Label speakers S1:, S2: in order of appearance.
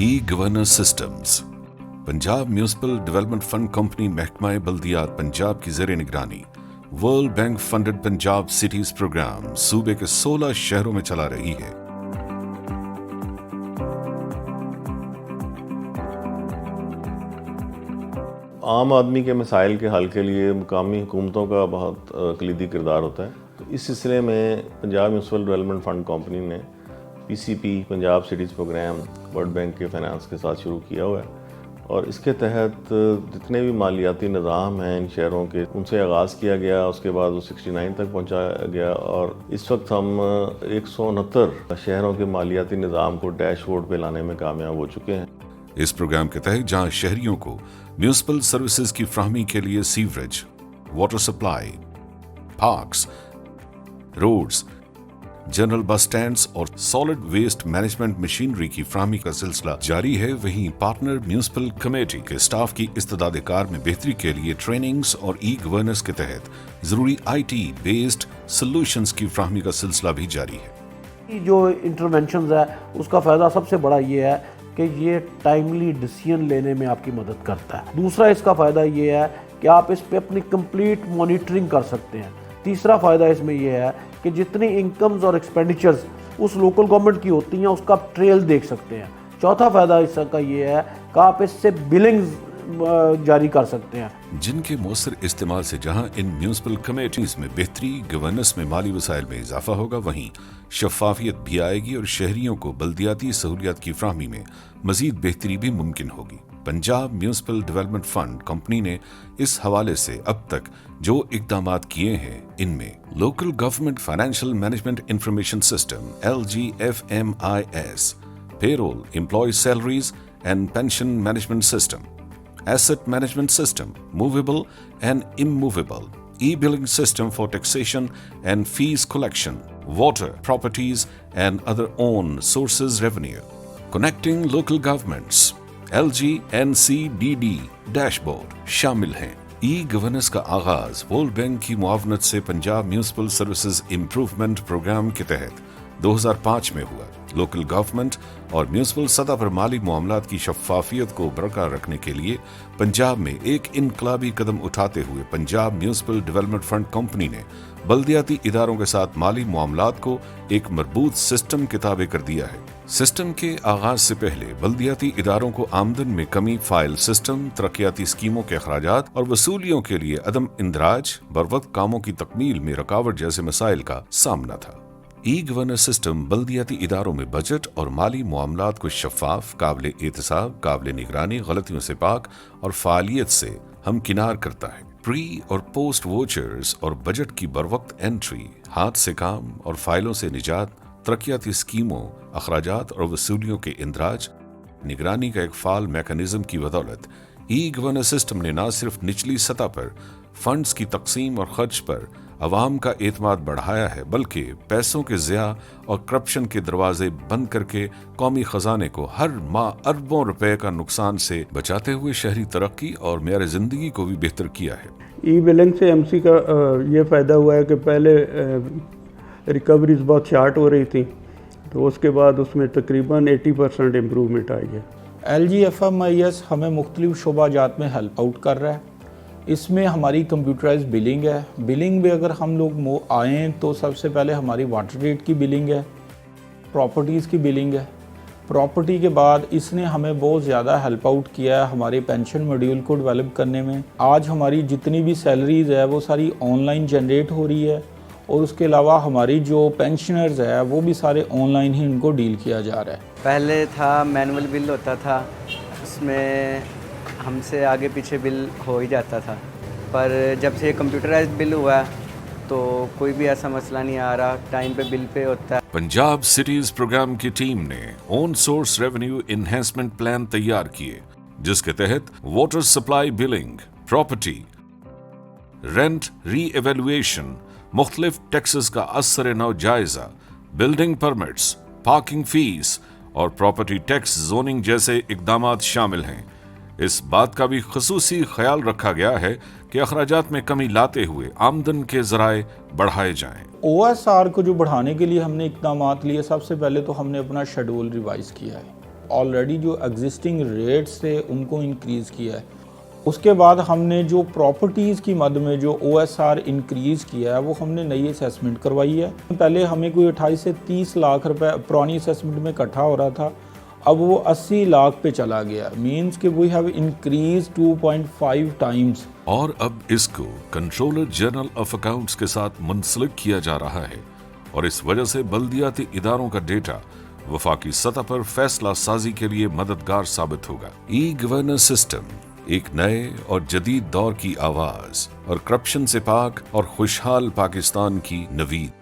S1: ई governance systems. Punjab Municipal Development Fund Company महकमा बल्दियात पंजाब की ज़ेर निगरानी World Bank funded Punjab Cities Programme सूबे के 16 शहरों में चला रही है।
S2: आम आदमी के मसाइल के हल के लिए मुकामी हुकूमतों का बहुत कलीदी किरदार होता है। तो इस सिलसिले में Punjab Municipal Development Fund Company ने PCP Punjab Cities Programme World Bank के फाइनेंस के साथ शुरू किया हुआ है और इसके तहत जितने भी मालियाती निज़ाम हैं इन शहरों के उनसे आगाज़ किया गया। उसके बाद वो 69 तक पहुंचाया गया और इस वक्त हम 169 शहरों के मालियाती निज़ाम को डैशबोर्ड पे लाने में कामयाब हो चुके हैं।
S1: इस प्रोग्राम के तहत जहां शहरियों को म्यूनिसिपल सर्विसेज की फ्राहमी के लिए sewerage, water supply, parks, roads, general bus stands और सॉलिड वेस्ट मैनेजमेंट मशीनरी की फ्राहमी का सिलसिला जारी है, वहीं पार्टनर म्यूनिसिपल कमेटी के स्टाफ की इस्तेदाद कार में बेहतरी के लिए ट्रेनिंग्स और ई गवर्नेंस के तहत जरूरी IT बेस्ड सोल्यूशंस की फ्राहमी का सिलसिला भी जारी है।
S3: जो इंटरवेंशंस है उसका फ़ायदा सबसे बड़ा ये है कि ये टाइमली डिसीजन लेने में आपकी मदद करता है। दूसरा इसका फ़ायदा ये है कि आप इस पे अपनी कंप्लीट मॉनिटरिंग कर सकते हैं। तीसरा फ़ायदा इसमें यह है कि जितनी इनकम्स और एक्सपेंडिचर्स उस लोकल गवर्नमेंट की होती हैं उसका आप ट्रेल देख सकते हैं। चौथा फ़ायदा इसका ये है कि आप इससे बिलिंग्स जारी कर सकते हैं।
S1: जिनके मौसर इस्तेमाल से जहां इन म्यूनिसिपल कमेटीज में बेहतरी, गवर्नेंस में माली वसाइल में इजाफा होगा, वहीं शफाफियत भी आएगी और शहरियों को बल्दियाती सहूलियात की फ्राहमी में मजीद बेहतरी भी मुमकिन होगी। Punjab Municipal Development Fund company ने इस हवाले से अब तक जो इकदामात किए हैं इनमें local government financial management information system LGFMIS, payroll, employee salaries and pension management system, asset management system, movable and immovable, e-billing system for taxation and fees collection, water, properties and other own sources revenue, connecting local governments, LGNCDD dashboard शामिल हैं। E governance का आगाज world bank की मुआवनत से Punjab Municipal Services Improvement Programme के तहत 2005 में हुआ। लोकल गवर्नमेंट और म्यूनिसिपल सतह पर माली मामलात की शफाफियत को बरकरार रखने के लिए पंजाब में एक इनकलाबी कदम उठाते हुए Punjab Municipal Development Fund company ने बल्दियाती इदारों के साथ माली मामलात को एक मरबूत सिस्टम के ताबे कर दिया है। सिस्टम के आगाज से पहले बल्दियाती इदारों को आमदन में कमी, फाइल सिस्टम, तरक्याती स्कीमों के अखराजात और वसूलियों के लिए अदम इंदराज, बरवक्त कामों की तकमील में रुकावट जैसे मसाइल का सामना था। ई गवर्नेंस सिस्टम बल्दियाती इदारों में बजट और माली मामलात को शफाफ, काबिल एहतसाब, काबिल निगरानी, गलतियों से पाक और फालियत से हमकिनार करता है। प्री और पोस्ट वोचर्स और बजट की बरवक्त एंट्री, हाथ से काम और फाइलों से निजात, तरक्याती स्कीमों, अखराजात और वसूलियों के इंदराज, निगरानी का एक फाल मैकेनिज्म की बदौलत ई गवर्नेंस सिस्टम ने न सिर्फ निचली सतह पर फंड्स की तकसीम और खर्च पर अवाम का एतमाद बढ़ाया है, बल्कि पैसों के ज़िया और करप्शन के दरवाजे बंद करके कौमी खजाने को हर माह अरबों रुपए का नुकसान से बचाते हुए शहरी तरक्की और मेयार ज़िंदगी को भी बेहतर किया है।
S4: ई बिलिंग से MC का ये फ़ायदा हुआ है कि पहले रिकवरीज बहुत शार्ट हो रही थी, तो उसके बाद उसमें तकरीबन 80% इम्प्रूवमेंट आई है।
S5: LGFMIS हमें मुख्तलिफ शोबाजात में हेल्प आउट कर रहा है। इसमें हमारी कंप्यूटराइज बिलिंग है। बिलिंग में अगर हम लोग आएँ तो सबसे पहले हमारी वाटर रेट की बिलिंग है, प्रॉपर्टीज़ की बिलिंग है। प्रॉपर्टी के बाद इसने हमें बहुत ज़्यादा हेल्प आउट किया है हमारे पेंशन मॉड्यूल को डेवलप करने में। आज हमारी जितनी भी सैलरीज़ है वो सारी ऑनलाइन जनरेट हो रही है और उसके अलावा हमारी जो पेंशनर्स है वो भी सारे ऑनलाइन ही उनको डील किया जा रहा है।
S6: पहले था मैनुअल बिल होता था, उसमें हमसे आगे पीछे बिल हो ही जाता था, पर जब से कंप्यूटराइज्ड बिल हुआ तो कोई भी ऐसा मसला नहीं आ रहा, टाइम पे बिल पे होता है।
S1: पंजाब सिटीज प्रोग्राम की टीम ने own source revenue enhancement plan तैयार किए, जिसके तहत water supply billing, property, rent री एवेल्युएशन, मुख्तलिफ टैक्सेस का असर नौ जायजा, बिल्डिंग परमिट्स, पार्किंग फीस और प्रॉपर्टी टैक्स जोनिंग जैसे इकदामात शामिल हैं। इस बात का भी खुसूसी ख्याल रखा गया है कि अखराजात में कमी लाते हुए आमदन के ज़राए बढ़ाए जाएं।
S5: OSR को जो बढ़ाने के लिए हमने इकदामात लिए, सबसे पहले तो हमने अपना शेड्यूल रिवाइज़ किया है। ऑलरेडी जो एग्जिस्टिंग रेट्स थे उनको इंक्रीज़ किया है। उसके बाद हमने जो प्रॉपर्टीज़ की मद में जो OSR इंक्रीज़ किया है वो हमने नई असेसमेंट करवाई है। पहले हमें कोई 28 से 30 लाख रुपए पुरानी असेसमेंट में इकट्ठा हो रहा था, अब वो 80 लाख पे चला गया। मीन्स कि वी हैव इंक्रीज 2.5 टाइम्स।
S1: और अब इसको कंट्रोलर जनरल ऑफ अकाउंट्स के साथ मुंसलिक किया जा रहा है और इस वजह से बल्दियाती इदारों का डेटा वफाकी सतह पर फैसला साजी के लिए मददगार साबित होगा। ई गवर्नेंस सिस्टम एक नए और जदीद दौर की आवाज और करप्शन से पाक और खुशहाल पाकिस्तान की नवीद।